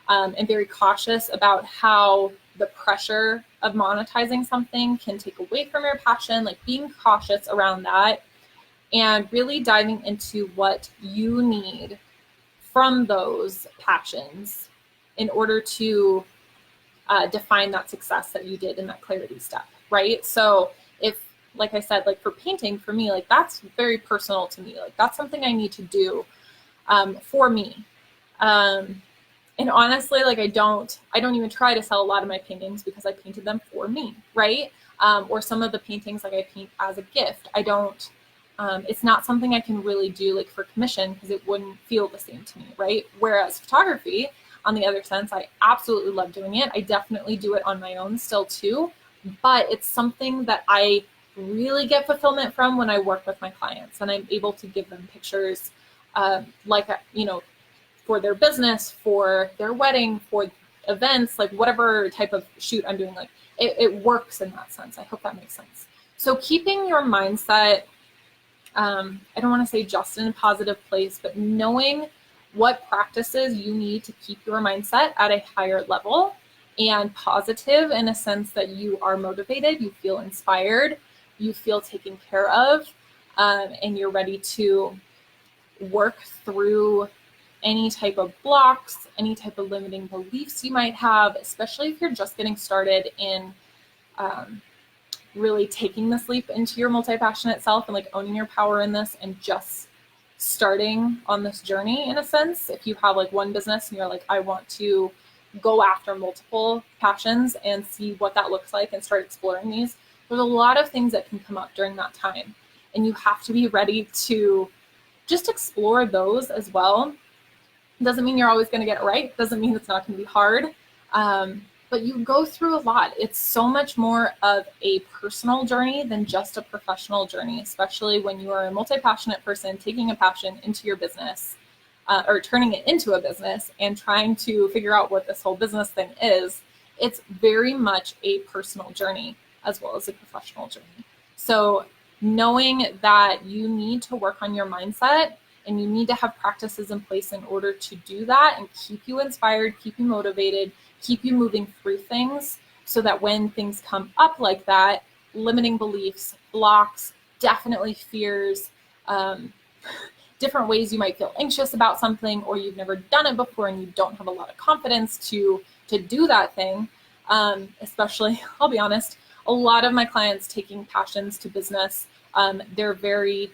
and very cautious about how the pressure of monetizing something can take away from your passion, like being cautious around that and really diving into what you need from those passions in order to define that success that you did in that clarity step, right? So if, like I said, like for painting, for me, like that's very personal to me. Like that's something I need to do for me. And honestly, like I don't even try to sell a lot of my paintings because I painted them for me, right? Or some of the paintings like I paint as a gift. I don't, it's not something I can really do like for commission because it wouldn't feel the same to me, right? Whereas photography, on the other sense, I absolutely love doing it. I definitely do it on my own still too, but it's something that I really get fulfillment from when I work with my clients and I'm able to give them pictures like, for their business, for their wedding, for events, like whatever type of shoot I'm doing, like it works in that sense. I hope that makes sense. So keeping your mindset, I don't want to say just in a positive place, but knowing what practices you need to keep your mindset at a higher level and positive in a sense that you are motivated, you feel inspired, you feel taken care of, and you're ready to work through any type of blocks, any type of limiting beliefs you might have, especially if you're just getting started in really taking this leap into your multi-passion itself and like owning your power in this and just starting on this journey in a sense. If you have like one business and you're like, I want to go after multiple passions and see what that looks like and start exploring these, there's a lot of things that can come up during that time. And you have to be ready to just explore those as well. Doesn't mean you're always going to get it right. Doesn't mean it's not going to be hard. But you go through a lot. It's so much more of a personal journey than just a professional journey, especially when you are a multi-passionate person taking a passion into your business or turning it into a business and trying to figure out what this whole business thing is. It's very much a personal journey as well as a professional journey. So knowing that you need to work on your mindset and you need to have practices in place in order to do that and keep you inspired, keep you motivated, keep you moving through things so that when things come up like that, limiting beliefs, blocks, definitely fears, different ways you might feel anxious about something or you've never done it before and you don't have a lot of confidence to do that thing. Especially, I'll be honest, a lot of my clients taking passions to business, they're very,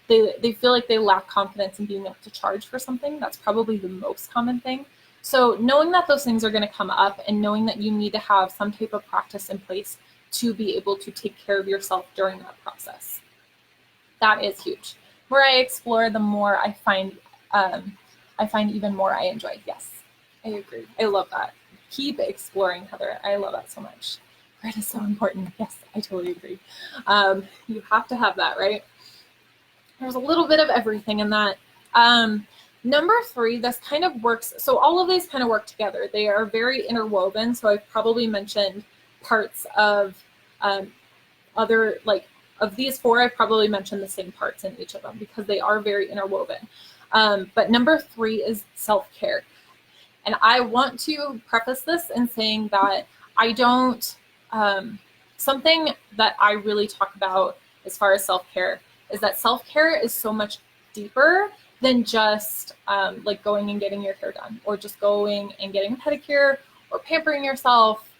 they feel like they lack confidence in being able to charge for something. That's probably the most common thing. So knowing that those things are going to come up and knowing that you need to have some type of practice in place to be able to take care of yourself during that process. That is huge. The more I explore, the more I find even more I enjoy. Yes, I agree. I love that. Keep exploring, Heather. I love that so much. It is so important. Yes, I totally agree. You have to have that, right? There's a little bit of everything in that. Number 3, this kind of works. So all of these kind of work together. They are very interwoven. So I've probably mentioned parts of other, like of these 4, I've probably mentioned the same parts in each of them because they are very interwoven. But number 3 is self-care. And I want to preface this in saying that I don't, something that I really talk about as far as self-care is that self-care is so much deeper than just like going and getting your hair done or just going and getting a pedicure or pampering yourself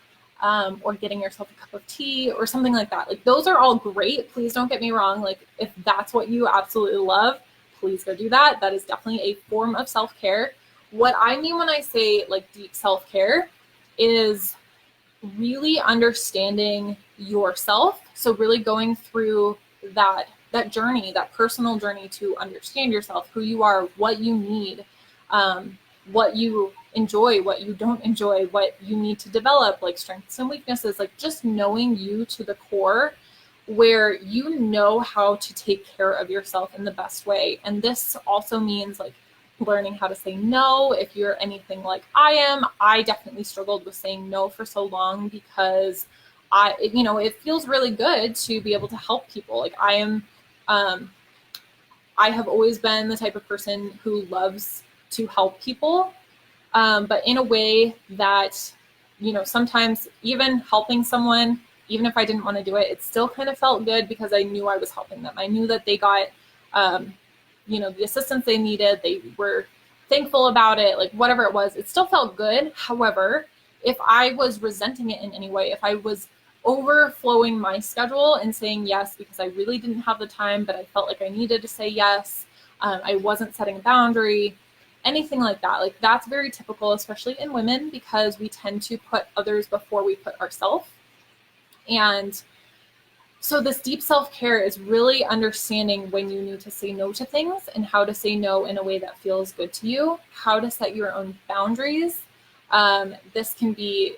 or getting yourself a cup of tea or something like that. Like those are all great. Please don't get me wrong. Like if that's what you absolutely love, please go do that. That is definitely a form of self-care. What I mean when I say like deep self-care is really understanding yourself. So really going through that journey, that personal journey to understand yourself, who you are, what you need, what you enjoy, what you don't enjoy, what you need to develop, like strengths and weaknesses, like just knowing you to the core, where you know how to take care of yourself in the best way. And this also means like learning how to say no. If you're anything like I am, I definitely struggled with saying no for so long because it feels really good to be able to help people. Like I have always been the type of person who loves to help people, but in a way that, sometimes even helping someone, even if I didn't want to do it, it still kind of felt good because I knew I was helping them. I knew that they got, the assistance they needed. They were thankful about it, like whatever it was, it still felt good. However, if I was resenting it in any way, if I was overflowing my schedule and saying yes because I really didn't have the time, but I felt like I needed to say yes, I wasn't setting a boundary, anything like that, like that's very typical, especially in women, because we tend to put others before we put ourselves. And so this deep self-care is really understanding when you need to say no to things and how to say no in a way that feels good to you, how to set your own boundaries. This can be,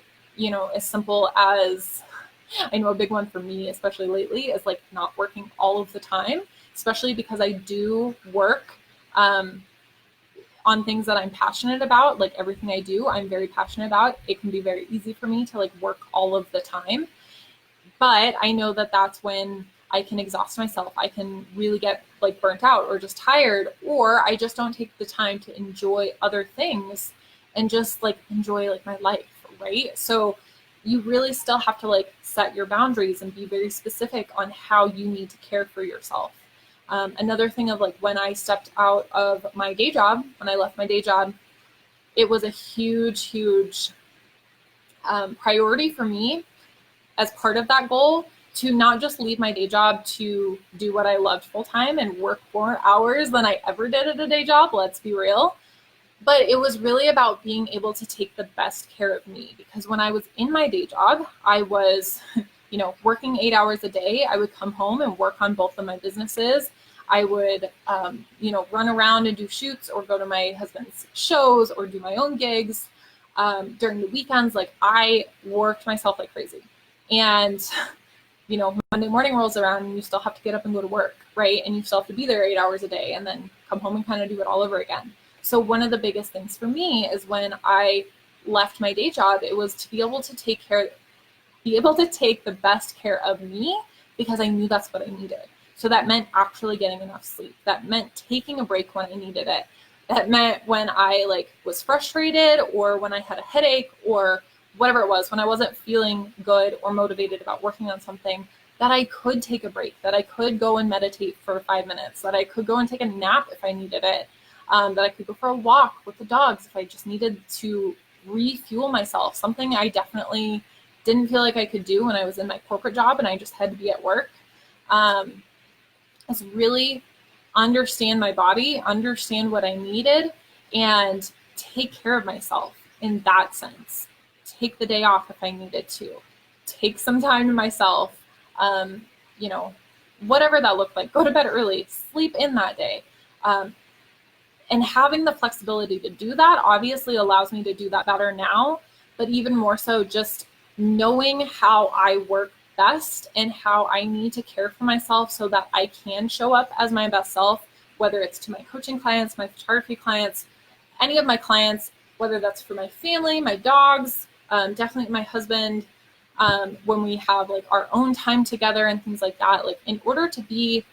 as simple as, I know a big one for me, especially lately, is like not working all of the time, especially because I do work on things that I'm passionate about. Like everything I do, I'm very passionate about. It can be very easy for me to like work all of the time. But I know that that's when I can exhaust myself. I can really get like burnt out or just tired, or I just don't take the time to enjoy other things and just like enjoy like my life, right? So you really still have to like set your boundaries and be very specific on how you need to care for yourself. Another thing of like when I stepped out of my day job, when I left my day job, it was a huge priority for me as part of that goal to not just leave my day job to do what I loved full time and work more hours than I ever did at a day job, let's be real. But it was really about being able to take the best care of me, because when I was in my day job, I was, working 8 hours a day. I would come home and work on both of my businesses. I would, run around and do shoots or go to my husband's shows or do my own gigs. During the weekends, like I worked myself like crazy. And, Monday morning rolls around and you still have to get up and go to work, right? And you still have to be there 8 hours a day and then come home and kind of do it all over again. So one of the biggest things for me is when I left my day job, it was to be able to take the best care of me, because I knew that's what I needed. So that meant actually getting enough sleep. That meant taking a break when I needed it. That meant when I was frustrated or when I had a headache or whatever it was, when I wasn't feeling good or motivated about working on something, that I could take a break, that I could go and meditate for 5 minutes, that I could go and take a nap if I needed it, that I could go for a walk with the dogs if I just needed to refuel myself, something I definitely didn't feel like I could do when I was in my corporate job and I just had to be at work. Is really understand my body, understand what I needed, and take care of myself in that sense. Take the day off if I needed to. Take some time to myself, whatever that looked like. Go to bed early, sleep in that day. And having the flexibility to do that obviously allows me to do that better now, but even more so just knowing how I work best and how I need to care for myself so that I can show up as my best self, whether it's to my coaching clients, my photography clients, any of my clients, whether that's for my family, my dogs, definitely my husband, when we have our own time together and things like that. In order to be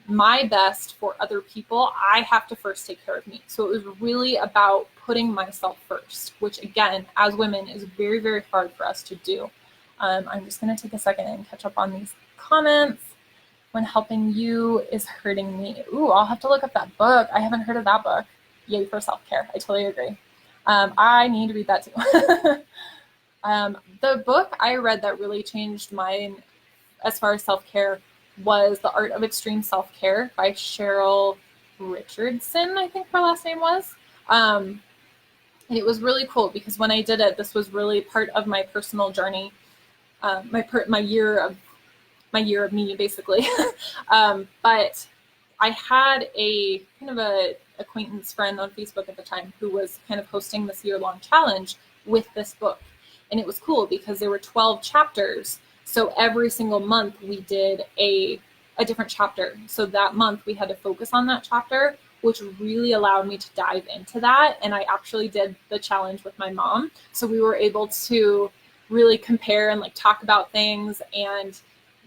my best for other people, I have to first take care of me. So it was really about putting myself first, which again, as women, is very, very hard for us to do. I'm just going to take a second and catch up on these comments. When helping you is hurting me. Ooh, I'll have to look up that book. I haven't heard of that book. Yay for self-care. I totally agree. I need to read that too. The book I read that really changed mine as far as self-care was The Art of Extreme Self-Care by Cheryl Richardson, I think her last name was. And it was really cool because when I did it, this was really part of my personal journey, my year of me, basically. But I had a kind of a acquaintance friend on Facebook at the time who was kind of hosting this year-long challenge with this book. And it was cool because there were 12 chapters. So every single month we did a different chapter. So that month we had to focus on that chapter, which really allowed me to dive into that. And I actually did the challenge with my mom. So we were able to really compare and like talk about things and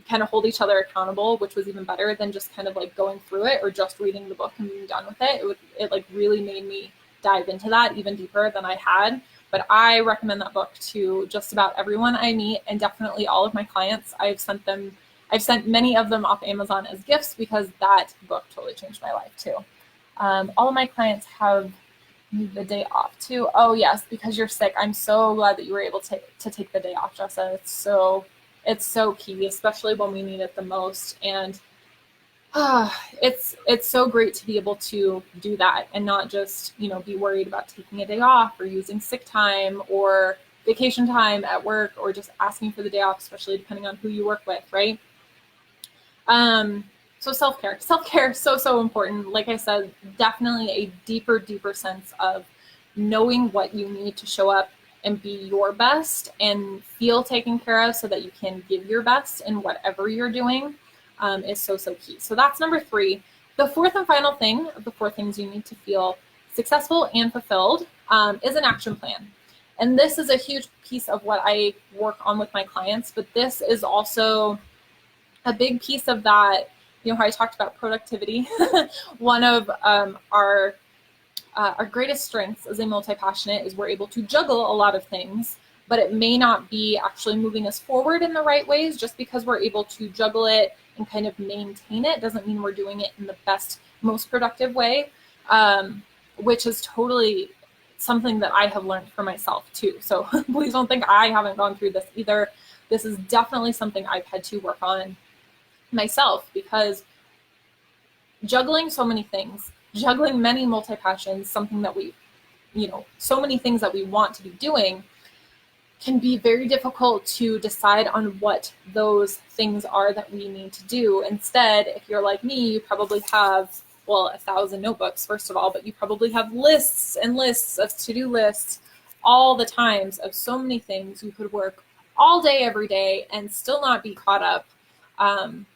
kind of hold each other accountable, which was even better than just kind of like going through it or just reading the book and being done with it. It like really made me dive into that even deeper than I had. But I recommend that book to just about everyone I meet, and definitely all of my clients. I've sent many of them off Amazon as gifts because that book totally changed my life too. All of my clients have the day off too. Oh yes, because you're sick. I'm so glad that you were able to take the day off, Jessa. It's so key, especially when we need it the most. And it's so great to be able to do that and not just, be worried about taking a day off or using sick time or vacation time at work or just asking for the day off, especially depending on who you work with, right? So self-care is so important. Like I said, definitely a deeper sense of knowing what you need to show up and be your best and feel taken care of so that you can give your best in whatever you're doing is so key. So that's number 3. The fourth and final thing of the 4 things you need to feel successful and fulfilled is an action plan. And this is a huge piece of what I work on with my clients, but this is also a big piece of that, how I talked about productivity. One of our greatest strengths as a multi-passionate is we're able to juggle a lot of things, but it may not be actually moving us forward in the right ways. Just because we're able to juggle it and kind of maintain it doesn't mean we're doing it in the best, most productive way, which is totally something that I have learned for myself too. So please don't think I haven't gone through this either. This is definitely something I've had to work on myself, because juggling so many things, juggling many multi-passions, something that we, so many things that we want to be doing, can be very difficult to decide on what those things are that we need to do. Instead, if you're like me, you probably have, 1,000 notebooks, first of all, but you probably have lists and lists of to-do lists all the times of so many things. You could work all day, every day, and still not be caught up.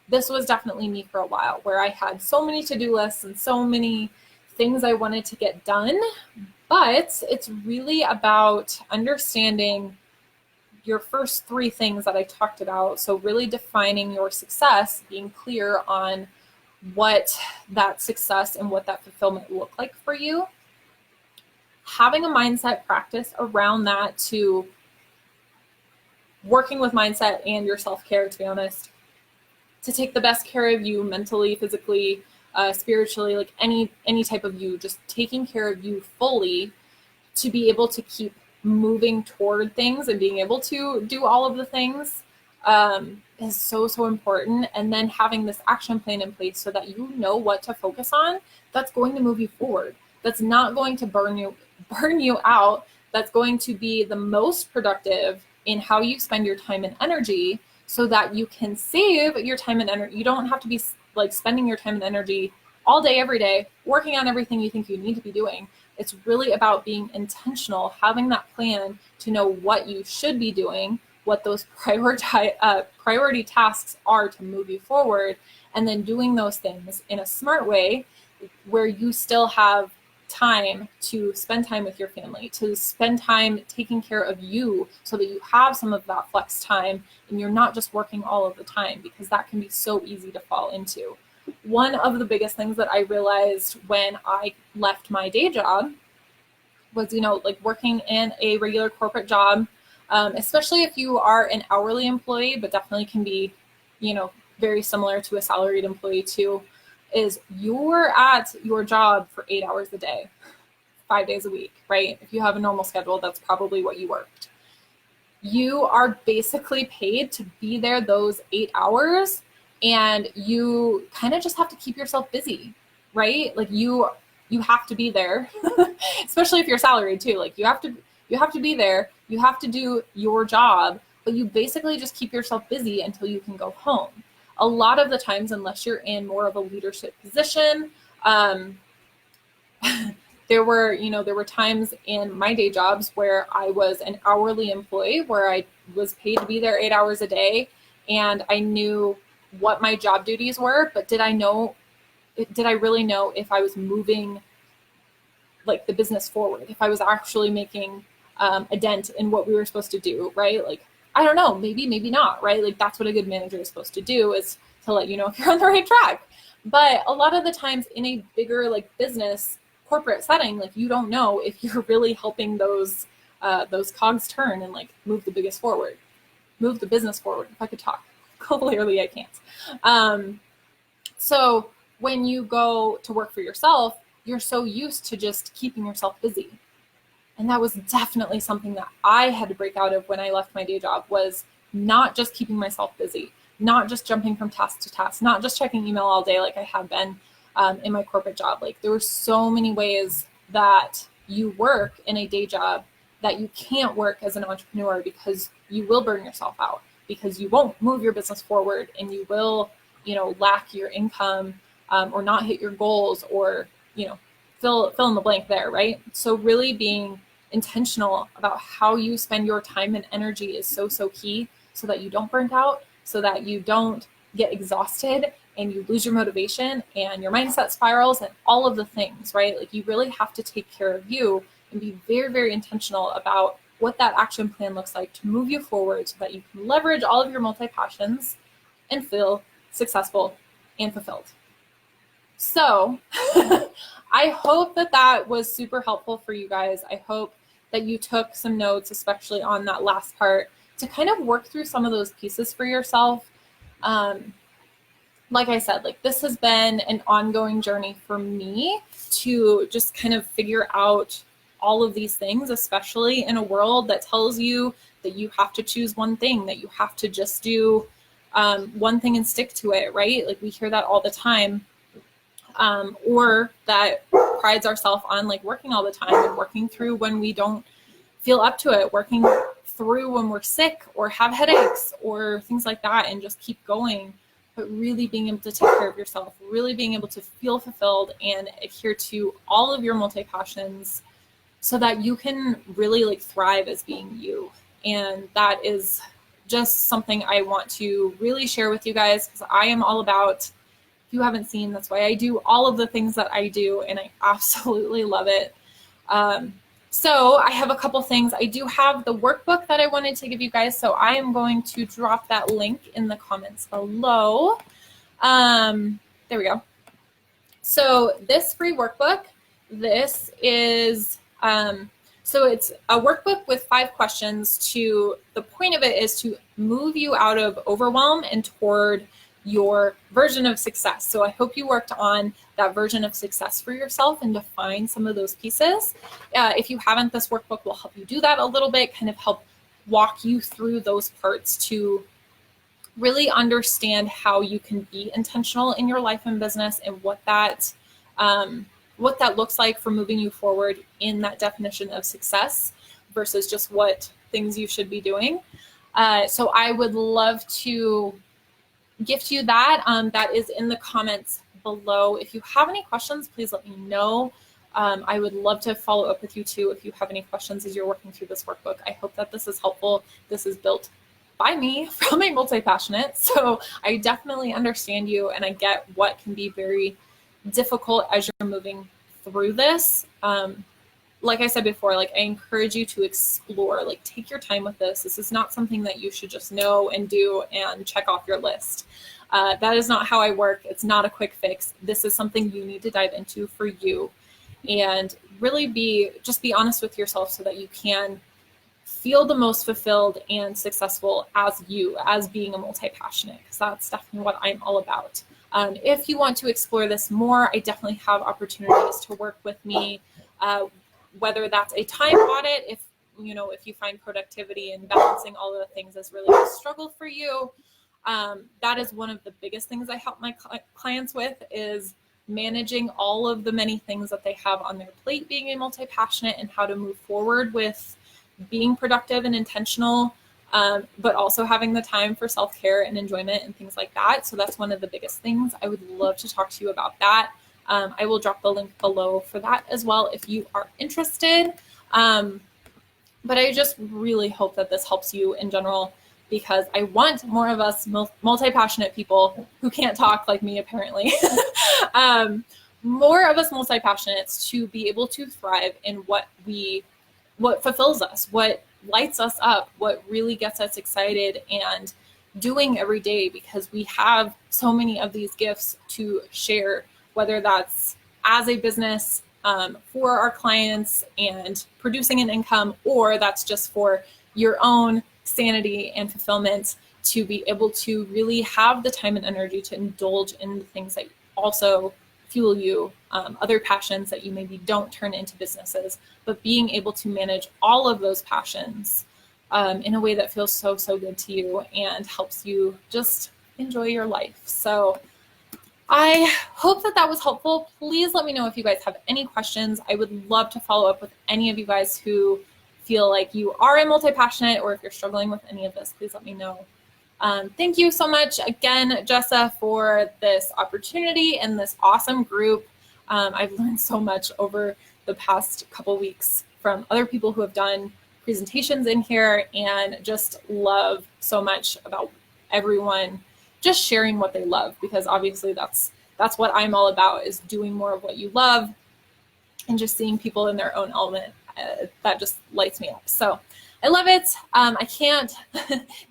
This was definitely me for a while, where I had so many to-do lists and so many things I wanted to get done, but it's really about understanding your first 3 things that I talked about. So really defining your success, being clear on what that success and what that fulfillment look like for you, having a mindset practice around that, to working with mindset and your self-care, to be honest, to take the best care of you mentally, physically, spiritually, like any type of you, just taking care of you fully to be able to keep moving toward things and being able to do all of the things is so important. And then having this action plan in place so that you know what to focus on that's going to move you forward, that's not going to burn you out, that's going to be the most productive in how you spend your time and energy, so that you can save your time and energy. You don't have to be like spending your time and energy all day, every day, working on everything you think you need to be doing. It's really about being intentional, having that plan to know what you should be doing, what those priority tasks are to move you forward, and then doing those things in a smart way where you still have time to spend time with your family, to spend time taking care of you, so that you have some of that flex time and you're not just working all of the time, because that can be so easy to fall into. One of the biggest things that I realized when I left my day job was, like working in a regular corporate job, especially if you are an hourly employee, but definitely can be, very similar to a salaried employee too, is you're at your job for 8 hours a day, 5 days a week, right? If you have a normal schedule, that's probably what you worked. You are basically paid to be there those 8 hours, and you kind of just have to keep yourself busy, right? Like you have to be there, especially if you're salaried too. Like you have to be there, you have to do your job, but you basically just keep yourself busy until you can go home. A lot of the times, unless you're in more of a leadership position, there were times in my day jobs where I was an hourly employee, where I was paid to be there 8 hours a day, and I knew what my job duties were, but did I really know if I was moving like the business forward, if I was actually making a dent in what we were supposed to do, right? Like, I don't know, maybe not, right? Like, that's what a good manager is supposed to do, is to let you know if you're on the right track. But a lot of the times in a bigger like business corporate setting, like, you don't know if you're really helping those cogs turn and like move the business forward. If I could talk clearly, I can't. So when you go to work for yourself, you're so used to just keeping yourself busy. And that was definitely something that I had to break out of when I left my day job, was not just keeping myself busy, not just jumping from task to task, not just checking email all day like I have been in my corporate job. Like, there were so many ways that you work in a day job that you can't work as an entrepreneur, because you will burn yourself out, because you won't move your business forward, and you will, lack your income, or not hit your goals, or, fill in the blank there, right? So really being intentional about how you spend your time and energy is so key, so that you don't burn out, so that you don't get exhausted and you lose your motivation and your mindset spirals and all of the things, right? Like, you really have to take care of you and be very, very intentional about what that action plan looks like to move you forward, so that you can leverage all of your multi-passions and feel successful and fulfilled. So I hope that was super helpful for you guys. I hope that you took some notes, especially on that last part, to kind of work through some of those pieces for yourself. Like I said, like, this has been an ongoing journey for me to just kind of figure out all of these things, especially in a world that tells you that you have to choose one thing, that you have to just do one thing and stick to it, right? Like, we hear that all the time. Or that prides ourselves on like working all the time and working through when we don't feel up to it, working through when we're sick or have headaches or things like that, and just keep going. But really being able to take care of yourself, really being able to feel fulfilled and adhere to all of your multi-passions, so that you can really like thrive as being you. And that is just something I want to really share with you guys, because I am all about, if you haven't seen, that's why I do all of the things that I do, and I absolutely love it. So I have a couple things. I do have the workbook that I wanted to give you guys, so I am going to drop that link in the comments below. There we go. So this free workbook, this is, so it's a workbook with 5 questions. To the point of it is to move you out of overwhelm and toward your version of success. So I hope you worked on that version of success for yourself and define some of those pieces. If you haven't, this workbook will help you do that a little bit, kind of help walk you through those parts to really understand how you can be intentional in your life and business, and what that looks like for moving you forward in that definition of success versus just what things you should be doing. So I would love to gift you that. That is in the comments below. If you have any questions, please let me know. I would love to follow up with you too if you have any questions as you're working through this workbook. I hope that this is helpful. This is built by me from a multi-passionate, so I definitely understand you, and I get what can be very difficult as you're moving through this. Like I said before, like, I encourage you to explore, like, take your time with this. This is not something that you should just know and do and check off your list. That is not how I work. It's not a quick fix. This is something you need to dive into for you, and really be honest with yourself, so that you can feel the most fulfilled and successful as you, as being a multi-passionate, because that's definitely what I'm all about. If you want to explore this more, I definitely have opportunities to work with me, whether that's a time audit, if you find productivity and balancing all of the things is really a struggle for you. That is one of the biggest things I help my clients with, is managing all of the many things that they have on their plate, being a multi-passionate, and how to move forward with being productive and intentional, but also having the time for self-care and enjoyment and things like that. So that's one of the biggest things. I would love to talk to you about that. I will drop the link below for that as well if you are interested. But I just really hope that this helps you in general, because I want more of us multi-passionate people who can't talk like me, apparently. More of us multi-passionates to be able to thrive in what fulfills us, what lights us up, what really gets us excited and doing every day, because we have so many of these gifts to share, whether that's as a business for our clients and producing an income, or that's just for your own sanity and fulfillment, to be able to really have the time and energy to indulge in the things that also fuel you, other passions that you maybe don't turn into businesses, but being able to manage all of those passions in a way that feels so, so good to you and helps you just enjoy your life. So I hope that was helpful. Please let me know if you guys have any questions. I would love to follow up with any of you guys who feel like you are a multi-passionate, or if you're struggling with any of this, please let me know. Thank you so much again, Jessa, for this opportunity and this awesome group. I've learned so much over the past couple weeks from other people who have done presentations in here, and just love so much about everyone just sharing what they love, because obviously that's what I'm all about, is doing more of what you love and just seeing people in their own element. That just lights me up. So I love it. I can't,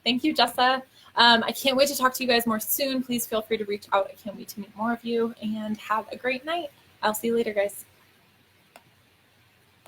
thank you, Jessa. I can't wait to talk to you guys more soon. Please feel free to reach out. I can't wait to meet more of you, and have a great night. I'll see you later, guys.